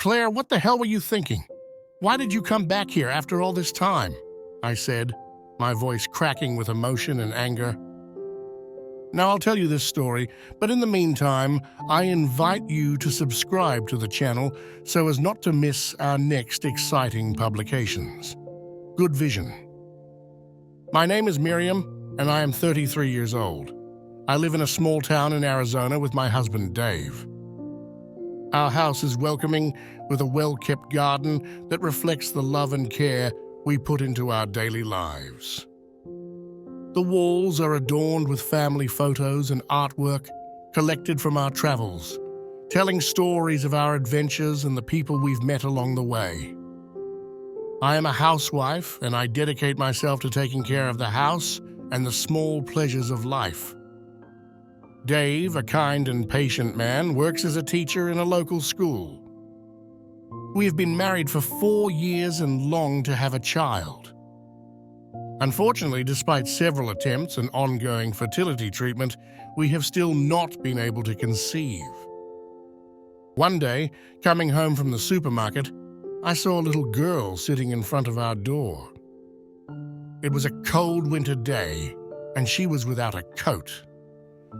Claire, what the hell were you thinking? Why did you come back here after all this time? I said, my voice cracking with emotion and anger. Now I'll tell you this story, but in the meantime, I invite you to subscribe to the channel so as not to miss our next exciting publications. Good vision. My name is Miriam, and I am 33 years old. I live in a small town in Arizona with my husband, Dave. Our house is welcoming with a well-kept garden that reflects the love and care we put into our daily lives. The walls are adorned with family photos and artwork collected from our travels, telling stories of our adventures and the people we've met along the way. I am a housewife, and I dedicate myself to taking care of the house and the small pleasures of life. Dave, a kind and patient man, works as a teacher in a local school. We have been married for 4 years and long to have a child. Unfortunately, despite several attempts and ongoing fertility treatment, we have still not been able to conceive. One day, coming home from the supermarket, I saw a little girl sitting in front of our door. It was a cold winter day, and she was without a coat.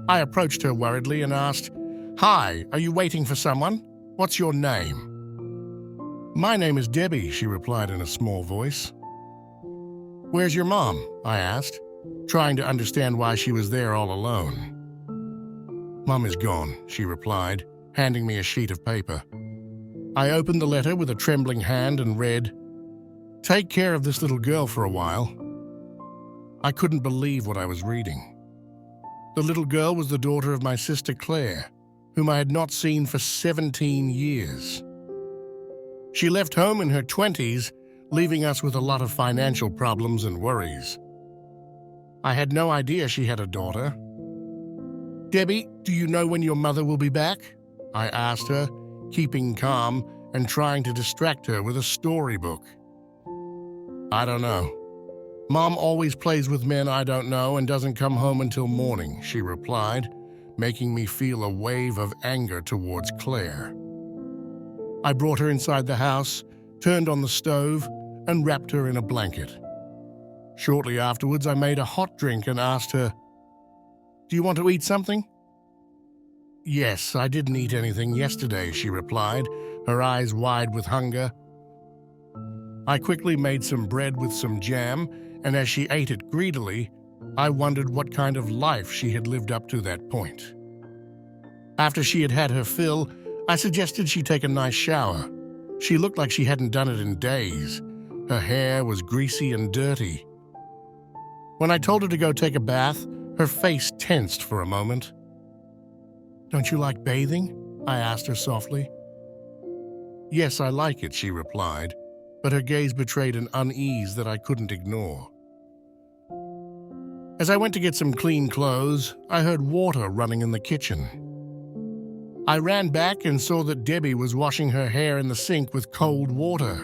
I approached her worriedly and asked, "Hi, are you waiting for someone? What's your name?" "My name is Debbie," she replied in a small voice. "Where's your mom?" I asked, trying to understand why she was there all alone. "Mom is gone," she replied, handing me a sheet of paper. I opened the letter with a trembling hand and read, "Take care of this little girl for a while." I couldn't believe what I was reading. The little girl was the daughter of my sister Claire, whom I had not seen for 17 years. She left home in her 20s, leaving us with a lot of financial problems and worries. I had no idea she had a daughter. "Debbie, do you know when your mother will be back?" I asked her, keeping calm and trying to distract her with a storybook. "I don't know. Mom always plays with men I don't know and doesn't come home until morning," she replied, making me feel a wave of anger towards Claire. I brought her inside the house, turned on the stove, and wrapped her in a blanket. Shortly afterwards, I made a hot drink and asked her, "Do you want to eat something?" "Yes, I didn't eat anything yesterday," she replied, her eyes wide with hunger. I quickly made some bread with some jam, and as she ate it greedily, I wondered what kind of life she had lived up to that point. After she had had her fill, I suggested she take a nice shower. She looked like she hadn't done it in days. Her hair was greasy and dirty. When I told her to go take a bath, her face tensed for a moment. "Don't you like bathing?" I asked her softly. "Yes, I like it," she replied, but her gaze betrayed an unease that I couldn't ignore. As I went to get some clean clothes, I heard water running in the kitchen. I ran back and saw that Debbie was washing her hair in the sink with cold water.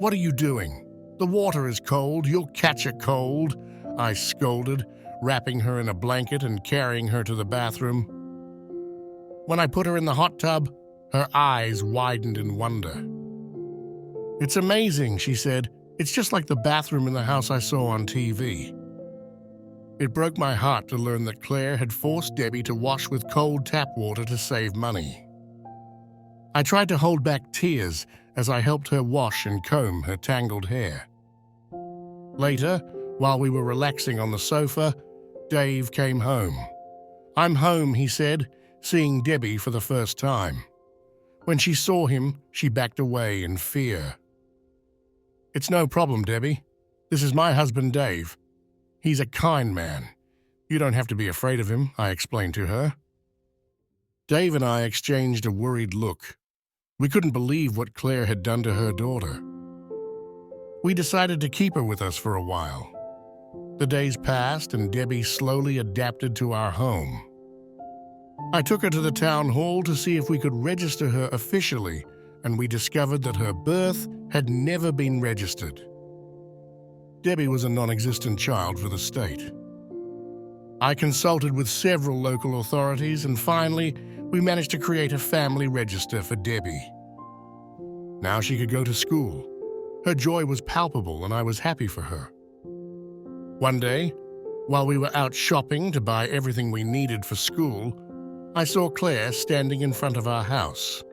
"What are you doing? The water is cold. You'll catch a cold," I scolded, wrapping her in a blanket and carrying her to the bathroom. When I put her in the hot tub, her eyes widened in wonder. "It's amazing," she said. "It's just like the bathroom in the house I saw on TV." It broke my heart to learn that Claire had forced Debbie to wash with cold tap water to save money. I tried to hold back tears as I helped her wash and comb her tangled hair. Later, while we were relaxing on the sofa, Dave came home. "I'm home," he said, seeing Debbie for the first time. When she saw him, she backed away in fear. "It's no problem, Debbie. This is my husband, Dave. He's a kind man. You don't have to be afraid of him," I explained to her. Dave and I exchanged a worried look. We couldn't believe what Claire had done to her daughter. We decided to keep her with us for a while. The days passed and Debbie slowly adapted to our home. I took her to the town hall to see if we could register her officially, and we discovered that her birth had never been registered. Debbie was a non-existent child for the state. I consulted with several local authorities, and finally, we managed to create a family register for Debbie. Now she could go to school. Her joy was palpable, and I was happy for her. One day, while we were out shopping to buy everything we needed for school, I saw Claire standing in front of our house.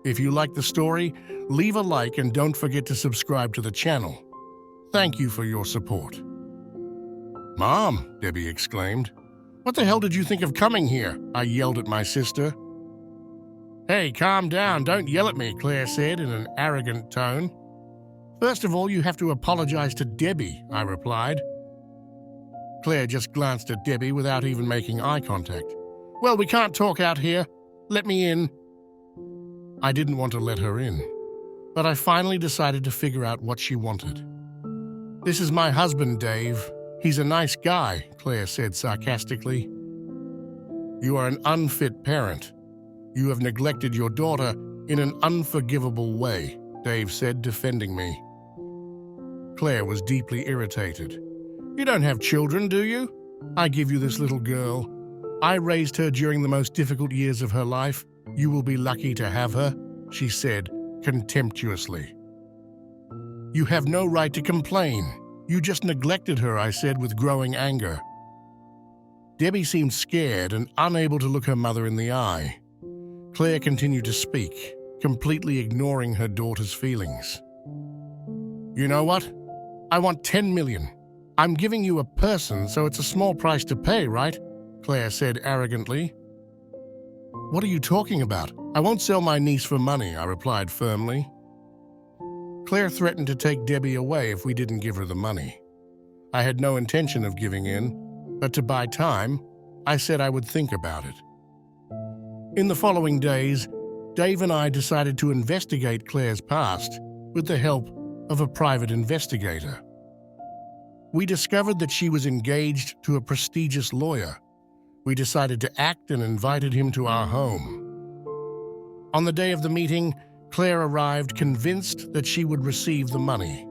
If you like the story, leave a like and don't forget to subscribe to the channel. Thank you for your support. "Mom," Debbie exclaimed. "What the hell did you think of coming here?" I yelled at my sister. "Hey, calm down, don't yell at me," Claire said in an arrogant tone. "First of all, you have to apologize to Debbie," I replied. Claire just glanced at Debbie without even making eye contact. "Well, we can't talk out here. Let me in." I didn't want to let her in, but I finally decided to figure out what she wanted. "This is my husband, Dave. He's a nice guy," Claire said sarcastically. "You are an unfit parent. You have neglected your daughter in an unforgivable way," Dave said, defending me. Claire was deeply irritated. "You don't have children, do you? I give you this little girl. I raised her during the most difficult years of her life. You will be lucky to have her," she said contemptuously. "You have no right to complain. You just neglected her," I said with growing anger. Debbie seemed scared and unable to look her mother in the eye. Claire continued to speak, completely ignoring her daughter's feelings. "You know what? I want 10 million. I'm giving you a person, so it's a small price to pay, right?" Claire said arrogantly. "What are you talking about? I won't sell my niece for money," I replied firmly. Claire threatened to take Debbie away if we didn't give her the money. I had no intention of giving in, but to buy time, I said I would think about it. In the following days, Dave and I decided to investigate Claire's past with the help of a private investigator. We discovered that she was engaged to a prestigious lawyer. We decided to act and invited him to our home. On the day of the meeting, Claire arrived convinced that she would receive the money.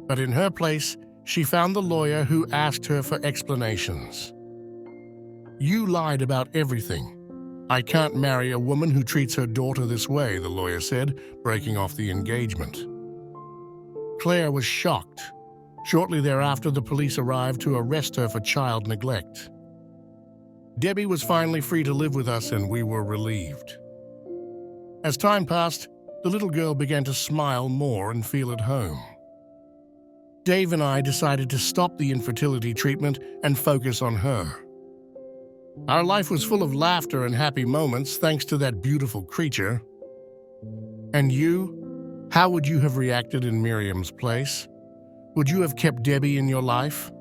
But in her place, she found the lawyer who asked her for explanations. "You lied about everything. I can't marry a woman who treats her daughter this way," the lawyer said, breaking off the engagement. Claire was shocked. Shortly thereafter, the police arrived to arrest her for child neglect. Debbie was finally free to live with us, and we were relieved. As time passed, the little girl began to smile more and feel at home. Dave and I decided to stop the infertility treatment and focus on her. Our life was full of laughter and happy moments thanks to that beautiful creature. And you? How would you have reacted in Miriam's place? Would you have kept Debbie in your life?